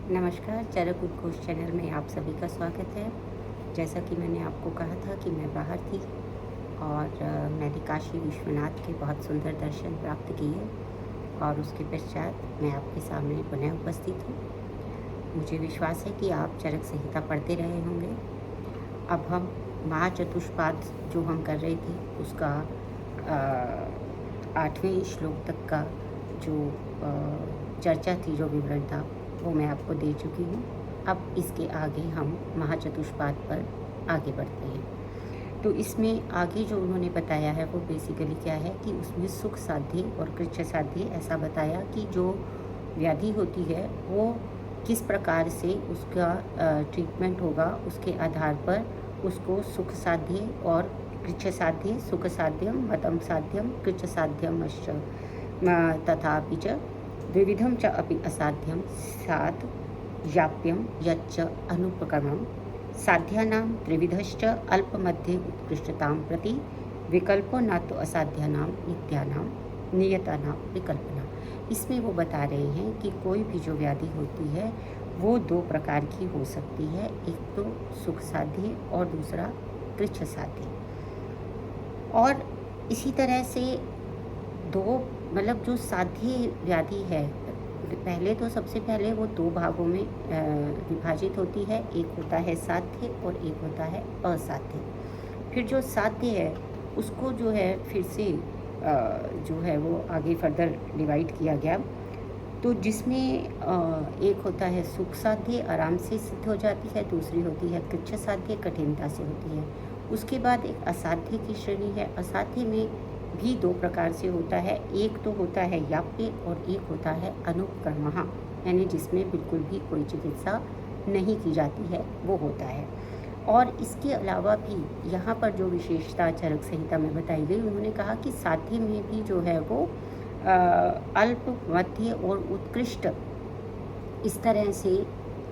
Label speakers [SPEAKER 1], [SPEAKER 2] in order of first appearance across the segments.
[SPEAKER 1] नमस्कार, चरक उद्घोष चैनल में आप सभी का स्वागत है। जैसा कि मैंने आपको कहा था कि मैं बाहर थी और मैंने काशी विश्वनाथ के बहुत सुंदर दर्शन प्राप्त किए और उसके पश्चात मैं आपके सामने पुनः उपस्थित हूँ। मुझे विश्वास है कि आप चरक संहिता पढ़ते रहे होंगे। अब हम महाचतुष्पाद जो हम कर रहे थे उसका 8वें श्लोक तक का जो चर्चा थी, जो विवरण था, वो मैं आपको दे चुकी हूँ। अब इसके आगे हम महाचतुष्पाद पर आगे बढ़ते हैं। तो इसमें आगे जो उन्होंने बताया है वो बेसिकली क्या है कि उसमें सुख साध्य और कृच्छ साध्य ऐसा बताया कि जो व्याधि होती है वो किस प्रकार से उसका ट्रीटमेंट होगा, उसके आधार पर उसको सुख साध्य और कृच्छ साध्य, सुख साध्यम, मतम साध्यम, कृच्छ साध्यम तथापि च द्विविधम च अपि असाध्यम सात याप्यम यच्च अनुपक्रमम साध्यानां त्रिविधश्च अल्पमध्ये उत्कृष्टतां प्रति विकल्पो न तो असाध्यानां नित्यानां नियतानां विकल्पना। इसमें वो बता रहे हैं कि कोई भी जो व्याधि होती है वो दो प्रकार की हो सकती है, एक तो सुख साध्य और दूसरा कृच्छ साध्य। और इसी तरह से दो मतलब जो साध्य व्याधि है, पहले तो सबसे पहले वो दो भागों में विभाजित होती है। एक होता है साध्य और एक होता है असाध्य। फिर जो साध्य है उसको जो है फिर से जो है वो आगे फर्दर डिवाइड किया गया। तो जिसमें एक होता है सुख साध्य, आराम से सिद्ध हो जाती है, दूसरी होती है कृच्छ साध्य, कठिनता से होती है। उसके बाद एक असाध्य की श्रेणी है। असाध्य में भी दो प्रकार से होता है, एक तो होता है याप्य और एक होता है अनुक्रमः, यानी जिसमें बिल्कुल भी कोई चिकित्सा नहीं की जाती है, वो होता है। और इसके अलावा भी यहाँ पर जो विशेषता चरक संहिता में बताई गई, उन्होंने कहा कि साध्य में भी जो है वो अल्प, मध्य और उत्कृष्ट, इस तरह से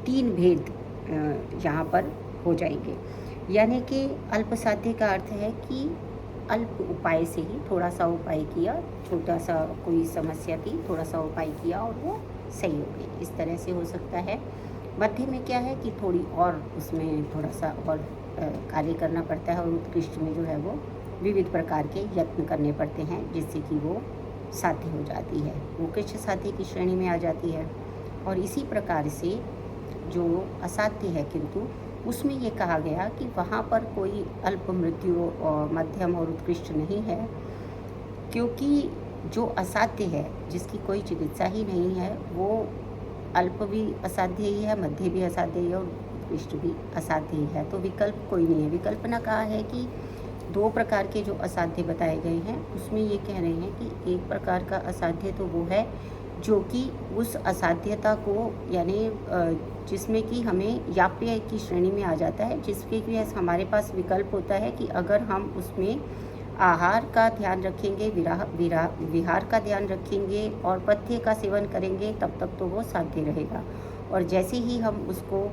[SPEAKER 1] तीन भेद यहाँ पर हो जाएंगे। यानी कि अल्प साध्य का अर्थ है कि अल्प उपाय से ही थोड़ा सा उपाय किया, छोटा सा कोई समस्या थी, थोड़ा सा उपाय किया और वो सही हो गई, इस तरह से हो सकता है। मध्य में क्या है कि थोड़ी और उसमें थोड़ा सा और कार्य करना पड़ता है, और उत्कृष्ट में जो है वो विविध प्रकार के यत्न करने पड़ते हैं जिससे कि वो साध्य हो जाती है, वो कृच्छ साध्य की श्रेणी में आ जाती है। और इसी प्रकार से जो असाध्य है किंतु उसमें ये कहा गया कि वहाँ पर कोई अल्प, मृत्यु और मध्यम और उत्कृष्ट नहीं है, क्योंकि जो असाध्य है, जिसकी कोई चिकित्सा ही नहीं है, वो अल्प भी असाध्य ही है, मध्य भी असाध्य ही है और उत्कृष्ट भी असाध्य ही है। तो विकल्प कोई नहीं है। विकल्पना कहा है कि दो प्रकार के जो असाध्य बताए गए हैं उसमें ये कह रहे हैं कि एक प्रकार का असाध्य तो वो है जो कि उस असाध्यता को, यानी जिसमें कि हमें याप्य की श्रेणी में आ जाता है, जिसके कि हमारे पास विकल्प होता है कि अगर हम उसमें आहार का ध्यान रखेंगे, विहार का ध्यान रखेंगे और पथ्य का सेवन करेंगे, तब तक तो वो साध्य रहेगा। और जैसे ही हम उसको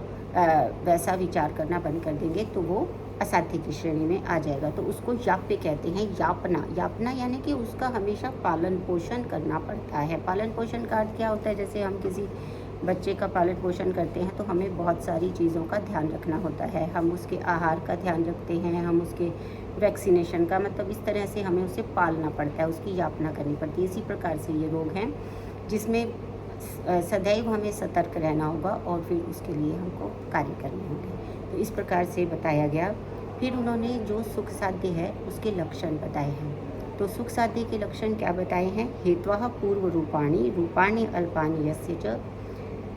[SPEAKER 1] वैसा विचार करना बंद कर देंगे तो वो असाध्य की श्रेणी में आ जाएगा। तो उसको याप्य कहते हैं। यापना, यापना यानी कि उसका हमेशा पालन पोषण करना पड़ता है। पालन पोषण का अर्थ क्या होता है? जैसे हम किसी बच्चे का पालन पोषण करते हैं तो हमें बहुत सारी चीज़ों का ध्यान रखना होता है। हम उसके आहार का ध्यान रखते हैं, हम उसके वैक्सीनेशन का, मतलब इस तरह से हमें उसे पालना पड़ता है, उसकी यापना करनी पड़ती है। इसी प्रकार से ये रोग हैं जिसमें सदैव हमें सतर्क रहना होगा और फिर उसके लिए हमको कार्य करने होंगे। तो इस प्रकार से बताया गया। फिर उन्होंने जो सुख साध्य है उसके लक्षण बताए हैं। तो सुख साध्य के लक्षण क्या बताए हैं? हेत्वः पूर्व रूपाणि रूपाणि अल्पानि यस्य च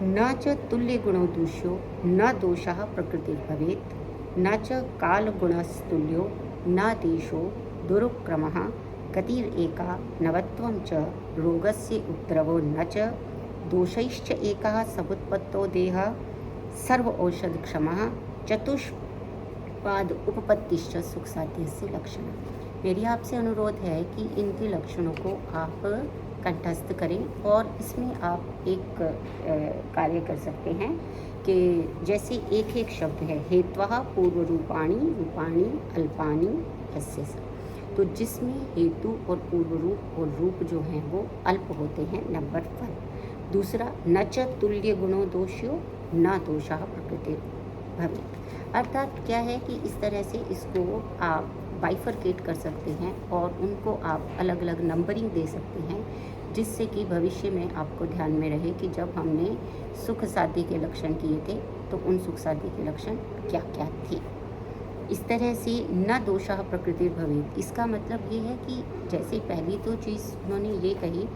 [SPEAKER 1] न च तुल्य गुणो दूष्यो न दोषः प्रकृतिर्भवेत् न च कालगुणस्तुल्यो न देशो दुरुक्रमः गतिरेका नवत्वं च रोगस्य उपद्रवो न च दोषैश्च एकः समुत्पत्तो देहः सर्व औषधक्षमः चतुष्पाद उपपत्तिश्च सुख साध्यस्य लक्षण। मेरी आपसे अनुरोध है कि इनके लक्षणों को आप कंठस्थ करें और इसमें आप एक कार्य कर सकते हैं कि जैसे एक एक शब्द है, हेत्वः पूर्व रूपाणि रूपाणि अल्पानि यस्य स, तो जिसमें हेतु और पूर्व रूप और रूप जो हैं वो अल्प होते हैं, नंबर 1। दूसरा, न च तुल्य गुणो दोष्यो न दोषः प्रकृति भवेत्। अर्थात क्या है कि इस तरह से इसको आप बाइफरकेट कर सकते हैं और उनको आप अलग अलग नंबरिंग दे सकते हैं, जिससे कि भविष्य में आपको ध्यान में रहे कि जब हमने सुख साध्य के लक्षण किए थे तो उन सुख साध्य के लक्षण क्या क्या थे। इस तरह से न दोषः प्रकृति भवेत्, इसका मतलब ये है कि जैसे पहली तो चीज़ उन्होंने ये कही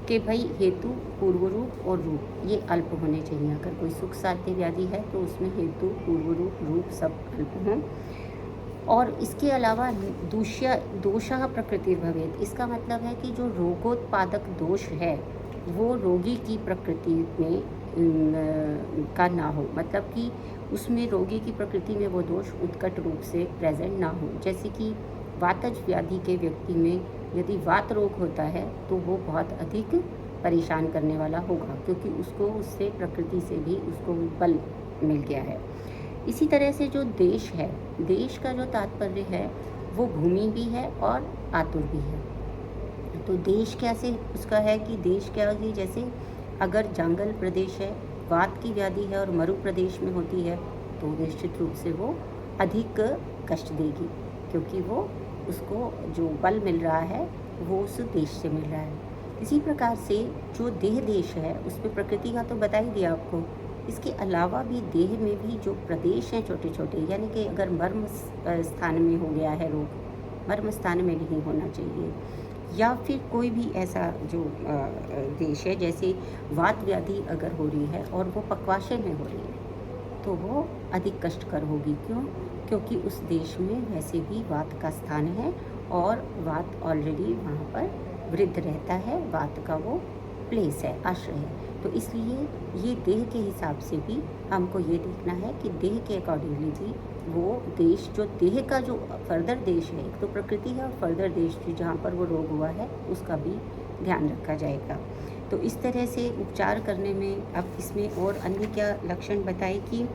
[SPEAKER 1] कि भाई हेतु, पूर्व रूप और रूप ये अल्प होने चाहिए। अगर कोई सुख साध्य व्याधि है तो उसमें हेतु, पूर्व रूप, रूप सब अल्प हों। और इसके अलावा दोषः प्रकृति भवेत्, इसका मतलब है कि जो रोगोत्पादक दोष है वो रोगी की प्रकृति में का ना हो, मतलब कि उसमें रोगी की प्रकृति में वो दोष उत्कट रूप से प्रेजेंट ना हो। जैसे कि वातज व्याधि के व्यक्ति में यदि वात रोग होता है तो वो बहुत अधिक परेशान करने वाला होगा, क्योंकि उसको उससे प्रकृति से भी उसको बल मिल गया है। इसी तरह से जो देश है, देश का जो तात्पर्य है वो भूमि भी है और आतुर भी है। तो देश कैसे उसका है कि देश क्या होगी, जैसे अगर जंगल प्रदेश है, वात की व्याधि है और मरु प्रदेश में होती है तो निश्चित रूप से वो अधिक कष्ट देगी, क्योंकि वो उसको जो बल मिल रहा है वो उस देश से मिल रहा है। इसी प्रकार से जो देह देश है उसमें प्रकृति का तो बता ही दिया आपको। इसके अलावा भी देह में भी जो प्रदेश हैं छोटे छोटे, यानी कि अगर मर्म स्थान में हो गया है रोग, मर्म स्थान में नहीं होना चाहिए, या फिर कोई भी ऐसा जो देश है, जैसे वात व्याधि अगर हो रही है और वो पक्वाशय में हो रही है तो वो अधिक कष्टकर होगी। क्यों? क्योंकि उस देश में वैसे भी वात का स्थान है और वात ऑलरेडी वहाँ पर वृद्ध रहता है, वात का वो प्लेस है, आश्रय है। तो इसलिए ये देह के हिसाब से भी हमको ये देखना है कि देह के अकॉर्डिंगली भी वो देश, जो देह का जो फर्दर देश है, एक तो प्रकृति है और फर्दर देश जहाँ पर वो रोग हुआ है उसका भी ध्यान रखा जाएगा। तो इस तरह से उपचार करने में अब इसमें और अन्य क्या लक्षण बताए कि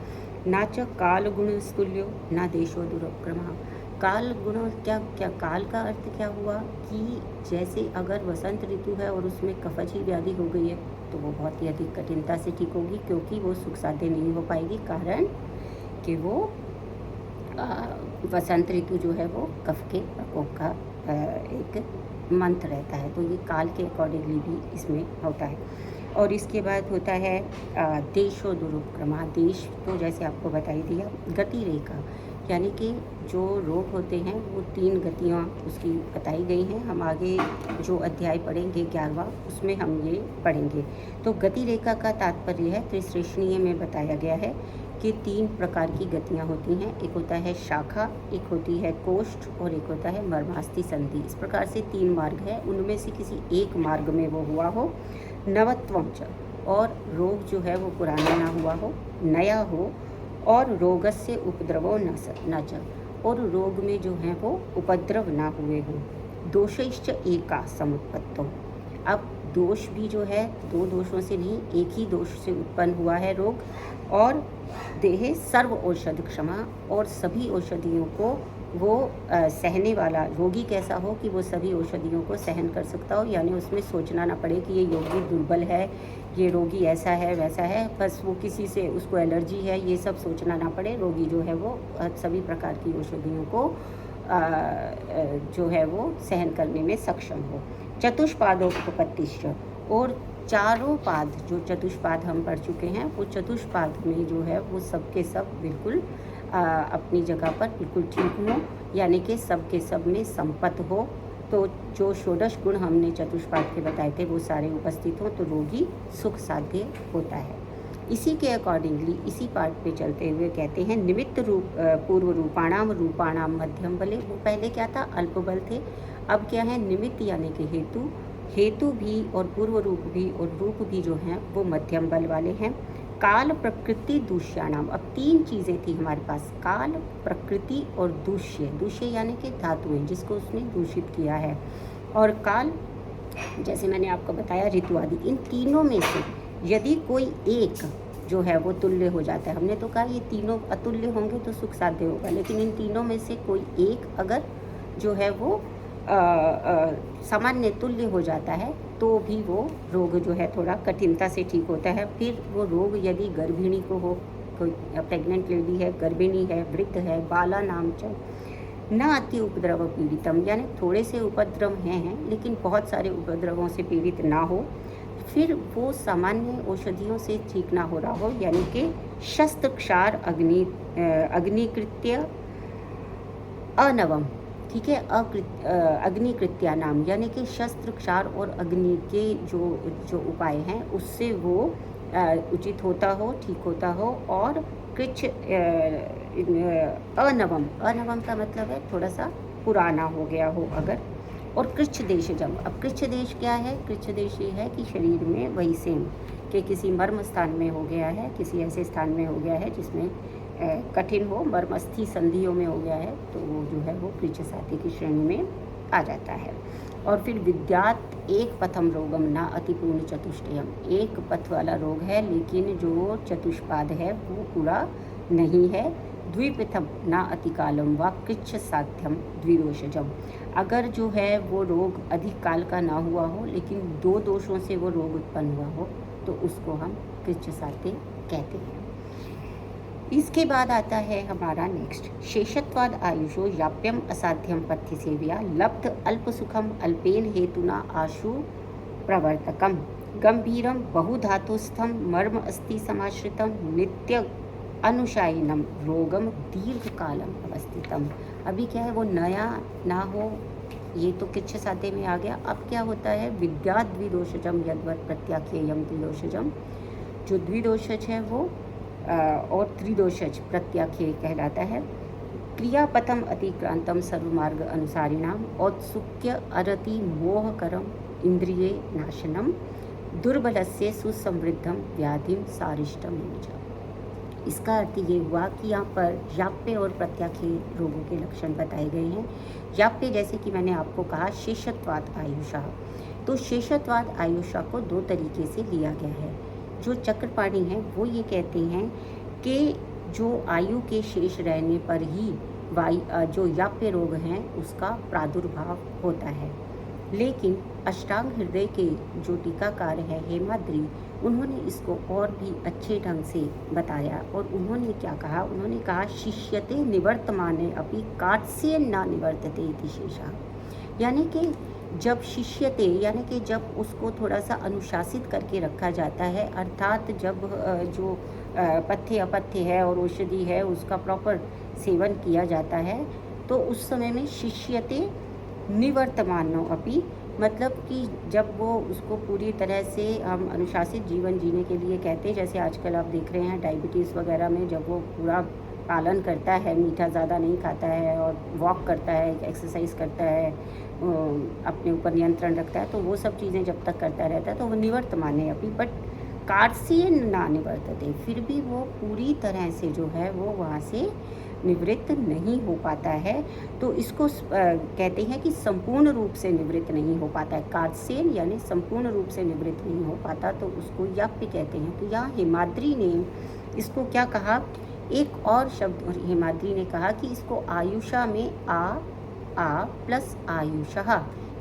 [SPEAKER 1] ना च काल गुण स्तुल्यो ना देशो दुरुपक्रमा। काल गुण क्या क्या काल का अर्थ क्या हुआ कि जैसे अगर वसंत ऋतु है और उसमें कफज ही व्याधि हो गई है तो वो बहुत ही अधिक कठिनता से ठीक होगी, क्योंकि वो सुख साध्य नहीं हो पाएगी, कारण कि वो वसंत ऋतु जो है वो कफ के प्रकोप का एक मंत्र रहता है। तो ये काल के अकॉर्डिंगली भी इसमें होता है। और इसके बाद होता है देशो दुरुपक्रमा। देश तो जैसे आपको बता ही दिया, गति रेखा, यानी कि जो रोग होते हैं वो 3 गतियाँ उसकी बताई गई हैं। हम आगे जो अध्याय पढ़ेंगे 11वां, उसमें हम ये पढ़ेंगे। तो गति रेखा का तात्पर्य है, त्रिश्रेष्णीय में बताया गया है कि 3 प्रकार की गतियाँ होती हैं। एक होता है शाखा, एक होती है कोष्ठ और एक होता है मर्मास्थि संधि। इस प्रकार से 3 मार्ग हैं, उनमें से किसी एक मार्ग में वो हुआ हो, नवत्वम च, और रोग जो है वो पुराना ना हुआ हो, नया हो, और रोगस्य उपद्रवो न च, और रोग में जो है वो उपद्रव ना हुए हो। दोषैश्च एका समुत्पत्तो। अब दोष भी जो है 2 दोषों से नहीं, एक ही दोष से उत्पन्न हुआ है रोग। और देहे सर्व औषध क्षमा, और सभी औषधियों को वो सहने वाला रोगी कैसा हो कि वो सभी औषधियों को सहन कर सकता हो, यानी उसमें सोचना ना पड़े कि ये योगी दुर्बल है, ये रोगी ऐसा है वैसा है, बस वो किसी से उसको एलर्जी है, ये सब सोचना ना पड़े। रोगी जो है वो सभी प्रकार की औषधियों को जो है वो सहन करने में सक्षम हो। चतुष्पादोपपत्तिश्च, और चारों पाद जो चतुष्पाद हम पढ़ चुके हैं, वो चतुष्पाद में जो है वो सब के सब बिल्कुल अपनी जगह पर बिल्कुल ठीक हो, यानी कि सब के सब में संपत्त हो। तो जो षोडश गुण हमने चतुष्पाद के बताए थे वो सारे उपस्थित हो तो रोगी सुख साध्य होता है। इसी के अकॉर्डिंगली इसी पार्ट पे चलते हुए कहते हैं निमित्त रूप पूर्व रूपाणाम मध्यम बले। वो पहले क्या था, अल्प बल थे, अब क्या है निमित्त यानी कि हेतु, हेतु भी और पूर्व रूप भी और रूप भी जो हैं वो मध्यम बल वाले हैं। काल प्रकृति दूष्याणाम, अब 3 चीज़ें थी हमारे पास, काल, प्रकृति और दूष्य। दूष्य यानी कि धातुएं जिसको उसने दूषित किया है, और काल जैसे मैंने आपको बताया ऋतु आदि। इन तीनों में से यदि कोई एक जो है वो तुल्य हो जाता है, हमने तो कहा ये तीनों अतुल्य होंगे तो सुख साध्य होगा, लेकिन इन तीनों में से कोई एक अगर जो है वो सामान्य तुल्य हो जाता है तो भी वो रोग जो है थोड़ा कठिनता से ठीक होता है। फिर वो रोग यदि गर्भिणी को हो, कोई प्रेग्नेंट लेडी है, गर्भिणी है, वृद्ध है, बाला नाम च न अति उपद्रव पीड़ितम, यानी थोड़े से उपद्रव हैं लेकिन बहुत सारे उपद्रवों से पीड़ित ना हो, फिर वो सामान्य औषधियों से ठीक ना हो रहा हो, यानी कि शस्त्र क्षार अग्निकृत्य अनवम, ठीक है, अग्निकृत्या नाम, यानी कि शस्त्र क्षार और अग्नि के जो उपाय हैं उससे वो उचित होता हो, ठीक होता हो। और कृच्छ अनवम, अनवम का मतलब है थोड़ा सा पुराना हो गया हो अगर। और कृच्छ देशजम, अब कृच्छ देश क्या है? कृच्छ देश ये है कि शरीर में वही सेम कि किसी मर्म स्थान में हो गया है, किसी ऐसे स्थान में हो गया है जिसमें कठिन हो, मर्मस्थी संधियों में हो गया है, तो वो जो है वो कृच्छ साथी की श्रेणी में आ जाता है। और फिर विद्यात एक पथम रोगम ना अतिपूर्ण चतुष्टयम, एक पथ वाला रोग है लेकिन जो चतुष्पाद है वो पूरा नहीं है। द्विपथम ना अतिकालम व कृच्छ साध्यम द्विदोषजम, अगर जो है वो रोग अधिक काल का ना हुआ हो लेकिन 2 दोषों से वो रोग उत्पन्न हुआ हो तो उसको हम कृच्छ साध्य कहते हैं। इसके बाद आता है हमारा नेक्स्ट, शेषत्वाद आयुषो याप्यम असाध्यम पथ्य सेव्या लब्ध अल्प सुखम अल्पेन हेतुना आशु प्रवर्तकम गंभीरम बहुधातुस्थम मर्म अस्ति समाश्रितम नित्य अनुशायनम रोगम दीर्घ कालम अवस्थितम। अभी क्या है, वो नया ना हो, ये तो कृच्छ साध्य में आ गया। अब क्या होता है, विद्या द्विदोषजम यद्वत् प्रत्याख्येयम त्रिदोषजम, जो द्विदोषज है वो और त्रिदोषज प्रत्याख्येय कहलाता है। क्रियापथम अतिक्रांतम सर्वमार्ग अनुसारिणाम औत्सुक्य अरति मोहकरम इंद्रिये नाशनम दुर्बलस्य सुसमृद्धम व्याधिम सारिष्टम। इसका अर्थ ये हुआ कि यहाँ पर याप्य और प्रत्याख्येय रोगों के लक्षण बताए गए हैं। याप्य जैसे कि मैंने आपको कहा शेषत्वाद आयुषा, तो शेषत्वाद आयुषा को 2 तरीके से लिया गया है। जो चक्रपाणी हैं वो ये कहते हैं कि जो आयु के शेष रहने पर ही जो याप्य रोग हैं उसका प्रादुर्भाव होता है। लेकिन अष्टांग हृदय के जो टीकाकार है हेमाद्री, उन्होंने इसको और भी अच्छे ढंग से बताया और उन्होंने क्या कहा, उन्होंने कहा शिष्यते निवर्तमाने अपि काट्स्य न निवर्तते इति शेषा, यानी कि जब शिष्यते यानी कि जब उसको थोड़ा सा अनुशासित करके रखा जाता है, अर्थात जब जो पथ्य अपथ्य है और औषधि है उसका प्रॉपर सेवन किया जाता है तो उस समय में शिष्यते निवर्तमानो अपि, मतलब कि जब वो उसको पूरी तरह से हम अनुशासित जीवन जीने के लिए कहते हैं, जैसे आजकल आप देख रहे हैं डायबिटीज़ वगैरह में जब वो पूरा पालन करता है, मीठा ज़्यादा नहीं खाता है और वॉक करता है, एक्सरसाइज करता है, अपने ऊपर नियंत्रण रखता है, तो वो सब चीज़ें जब तक करता रहता है तो वो निवर्तमाने अपनी, बट कार्य ना निवर्तते, फिर भी वो पूरी तरह से जो है वो वहाँ से निवृत्त नहीं हो पाता है। तो इसको कहते हैं कि संपूर्ण रूप से निवृत्त नहीं हो पाता है, कार्सेन यानी संपूर्ण रूप से निवृत्त नहीं हो पाता, तो उसको याप्य कहते हैं। तो यहाँ हेमाद्री ने इसको क्या कहा, एक और शब्द हेमाद्री ने कहा कि इसको आयुषा में आ प्लस आयुषः,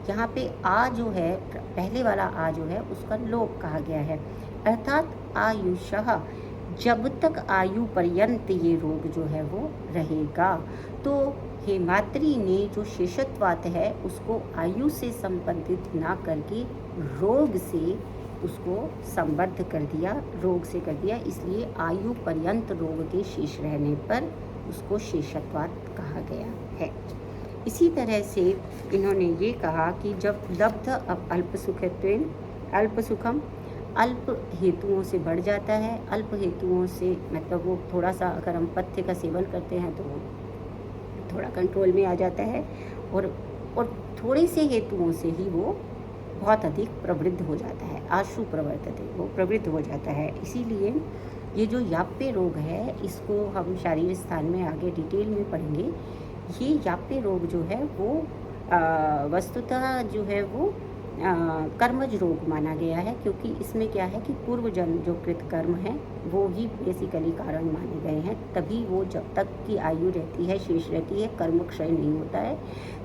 [SPEAKER 1] यहाँ पे आ जो है पहले वाला आ जो है उसका लोप कहा गया है, अर्थात आयुषः, जब तक आयु पर्यंत ये रोग जो है वो रहेगा। तो हेमाद्री ने जो शेषत्वात है उसको आयु से संबंधित ना करके रोग से उसको संबद्ध कर दिया, रोग से कर दिया, इसलिए आयु पर्यंत रोग के शेष रहने पर उसको शेषत्वात कहा गया है। इसी तरह से इन्होंने ये कहा कि जब लब्ध अल्प सुखत्वेन अल्प सुखम, अल्प हेतुओं से बढ़ जाता है, अल्प हेतुओं से मतलब वो थोड़ा सा अगर हम पथ्य का सेवन करते हैं तो वो थोड़ा कंट्रोल में आ जाता है, और थोड़े से हेतुओं से ही वो बहुत अधिक प्रवृद्ध हो जाता है, आशु प्रवर्तते, वो प्रवृद्ध हो जाता है। इसीलिए ये जो याप्य रोग है इसको हम शारीरिक स्थान में आगे डिटेल में पढ़ेंगे। ये याप्य रोग जो है वो वस्तुतः जो है वो कर्मज रोग माना गया है, क्योंकि इसमें क्या है कि पूर्व जन्म जो कृत कर्म है वो ही बेसिकली कारण माने गए हैं, तभी वो जब तक की आयु रहती है, शेष रहती है, कर्म क्षय नहीं होता है,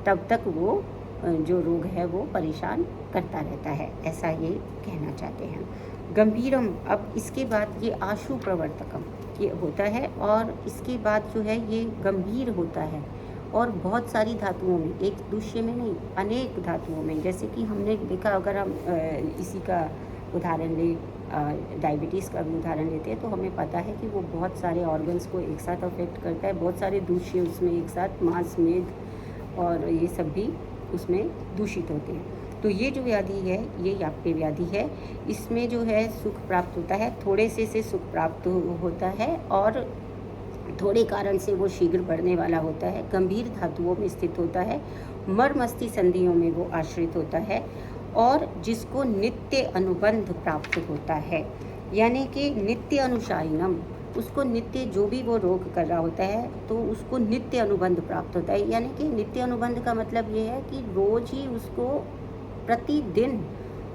[SPEAKER 1] तब तक वो जो रोग है वो परेशान करता रहता है, ऐसा ये कहना चाहते हैं। गंभीरम, अब इसके बाद ये आशु प्रवर्तकम ये होता है, और इसके बाद जो है ये गंभीर होता है और बहुत सारी धातुओं में, एक दूसरे में नहीं, अनेक धातुओं में। जैसे कि हमने देखा, अगर हम इसी का उदाहरण लें, डायबिटीज़ का भी उदाहरण लेते हैं, तो हमें पता है कि वो बहुत सारे ऑर्गन्स को एक साथ अफेक्ट करता है, बहुत सारे दूषित उसमें एक साथ, मांस, मेद और ये सब भी उसमें दूषित होते हैं। तो ये जो व्याधि है ये याप्य व्याधि है। इसमें जो है सुख प्राप्त होता है, थोड़े से सुख प्राप्त होता है, और थोड़े कारण से वो शीघ्र बढ़ने वाला होता है, गंभीर धातुओं में स्थित होता है, मर्मस्थि संधियों में वो आश्रित होता है, और जिसको नित्य अनुबंध प्राप्त होता है, यानी कि नित्य अनुशायनम, उसको नित्य जो भी वो रोग कर रहा होता है तो उसको नित्य अनुबंध प्राप्त होता है। यानी कि नित्य अनुबंध का मतलब ये है कि रोज ही उसको प्रतिदिन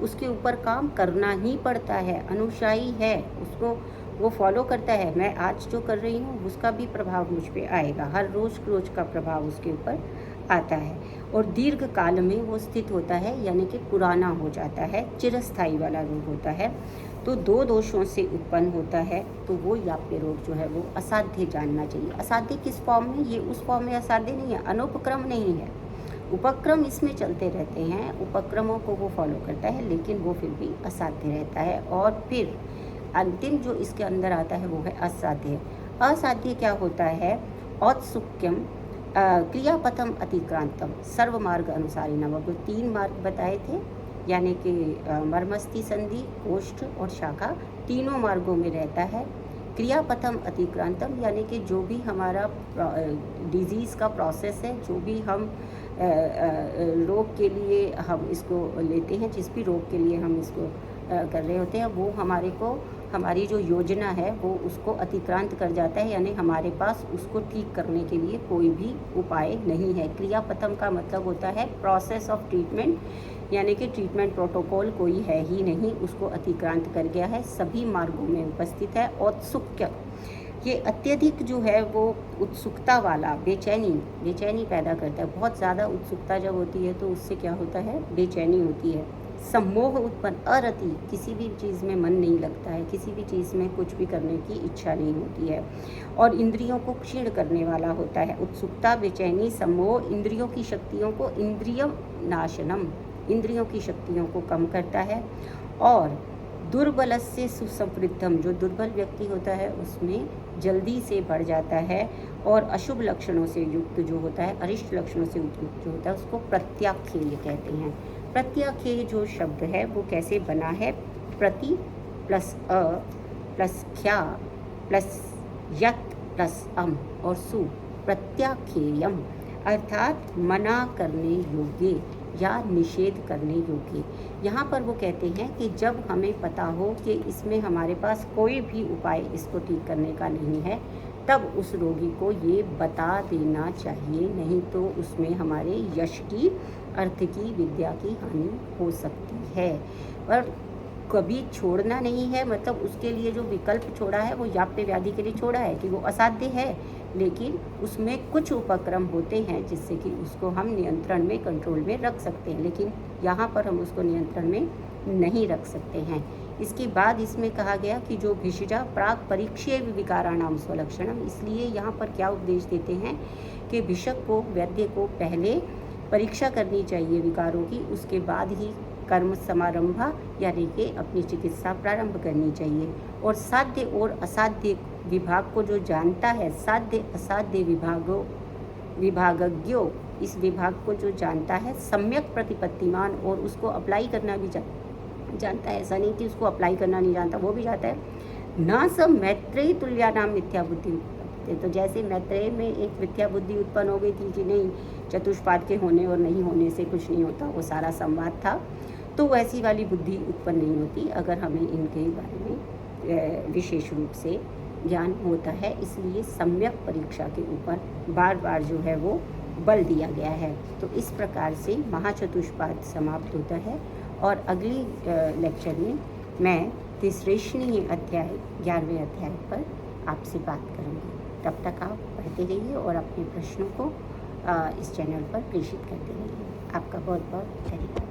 [SPEAKER 1] उसके ऊपर काम करना ही पड़ता है, अनुशायी है, उसको वो फॉलो करता है। मैं आज जो कर रही हूँ उसका भी प्रभाव मुझ पे आएगा, हर रोज का प्रभाव उसके ऊपर आता है, और दीर्घ काल में वो स्थित होता है, यानी कि पुराना हो जाता है, चिरस्थायी वाला रोग होता है। तो दो दोषों से उत्पन्न होता है, तो वो याप्य रोग जो है वो असाध्य जानना चाहिए। असाध्य किस फॉर्म में? ये उस फॉर्म में असाध्य नहीं है, अनुपक्रम नहीं है, उपक्रम इसमें चलते रहते हैं, उपक्रमों को वो फॉलो करता है, लेकिन वो फिर भी असाध्य रहता है। और फिर अंतिम जो इसके अंदर आता है वो है असाध्य। असाध्य क्या होता है? औत्सुक्यम, क्रियापथम अतिक्रांतम, सर्व मार्ग अनुसारी नाम, वो 3 मार्ग बताए थे, यानी कि मर्मस्थि संधि, कोष्ठ और शाखा, तीनों मार्गों में रहता है। क्रियापथम अतिक्रांतम, यानी कि जो भी हमारा डिजीज़ का प्रोसेस है, जो भी हम रोग के लिए हम इसको लेते हैं, जिस भी रोग के लिए हम इसको कर रहे होते हैं, वो हमारे को, हमारी जो योजना है वो उसको अतिक्रांत कर जाता है, यानी हमारे पास उसको ठीक करने के लिए कोई भी उपाय नहीं है। क्रियापथम का मतलब होता है प्रोसेस ऑफ ट्रीटमेंट, यानी कि ट्रीटमेंट प्रोटोकॉल कोई है ही नहीं, उसको अतिक्रांत कर गया है, सभी मार्गों में उपस्थित है। औत्सुक्य, ये अत्यधिक जो है वो उत्सुकता वाला, बेचैनी पैदा करता है। बहुत ज़्यादा उत्सुकता जब होती है तो उससे क्या होता है? बेचैनी होती है। सम्मोह उत्पन्न, अरति, किसी भी चीज़ में मन नहीं लगता है, किसी भी चीज़ में कुछ भी करने की इच्छा नहीं होती है, और इंद्रियों को क्षीण करने वाला होता है। उत्सुकता, बेचैनी, सम्मोह इंद्रियों की शक्तियों को, इंद्रियम नाशनम, इंद्रियों की शक्तियों को कम करता है। और दुर्बल से सुसमृद्धम, जो दुर्बल व्यक्ति होता है उसमें जल्दी से बढ़ जाता है, और अशुभ लक्षणों से युक्त जो होता है, अरिष्ट लक्षणों से युक्त जो होता है, उसको प्रत्याख्येय कहते हैं। प्रत्याख्येय जो शब्द है वो कैसे बना है? प्रति प्लस अ प्लस ख्या प्लस यत प्लस अम और सु, प्रत्याख्येयम, अर्थात मना करने योग्य या निषेध करने योग्य। यहाँ पर वो कहते हैं कि जब हमें पता हो कि इसमें हमारे पास कोई भी उपाय इसको ठीक करने का नहीं है, तब उस रोगी को ये बता देना चाहिए, नहीं तो उसमें हमारे यश की, अर्थ की, विद्या की हानि हो सकती है। और कभी छोड़ना नहीं है, मतलब उसके लिए जो विकल्प छोड़ा है वो याप्य व्याधि के लिए छोड़ा है कि वो असाध्य है, लेकिन उसमें कुछ उपक्रम होते हैं जिससे कि उसको हम नियंत्रण में, कंट्रोल में रख सकते हैं, लेकिन यहाँ पर हम उसको नियंत्रण में नहीं रख सकते हैं। इसके बाद इसमें कहा गया कि जो भिषजा प्राक परीक्षे विकाराणाम स्वलक्षणम, इसलिए यहाँ पर क्या उपदेश देते हैं कि भिषक को, वैद्य को पहले परीक्षा करनी चाहिए विकारों की, उसके बाद ही कर्म समारंभा यानी कि अपनी चिकित्सा प्रारंभ करनी चाहिए। और साध्य और असाध्य विभाग को जो जानता है, साध्य असाध्य विभागज्ञों, इस विभाग को जो जानता है, सम्यक प्रतिपत्तिमान, और उसको अप्लाई करना भी जानता है, ऐसा नहीं कि उसको अप्लाई करना नहीं जानता, वो भी जानता है। ना सब मैत्रेय तुल्या नाम मिथ्या बुद्धि उत्पत्ति, तो जैसे मैत्रेय में एक मिथ्या बुद्धि उत्पन्न हो गई थी कि नहीं, चतुष्पाद के होने और नहीं होने से कुछ नहीं होता, वो सारा संवाद था, तो वैसी वाली बुद्धि उत्पन्न नहीं होती अगर हमें इनके बारे में विशेष रूप से ज्ञान होता है। इसलिए सम्यक परीक्षा के ऊपर बार बार जो है वो बल दिया गया है। तो इस प्रकार से महाचतुष्पाद समाप्त होता है, और अगली लेक्चर में मैं तिसरेशनीय अध्याय 11वें अध्याय पर आपसे बात करूँगी। तब तक आप पढ़ते रहिए और अपने प्रश्नों को इस चैनल पर प्रेषित करते रहिए। आपका बहुत बहुत धन्यवाद।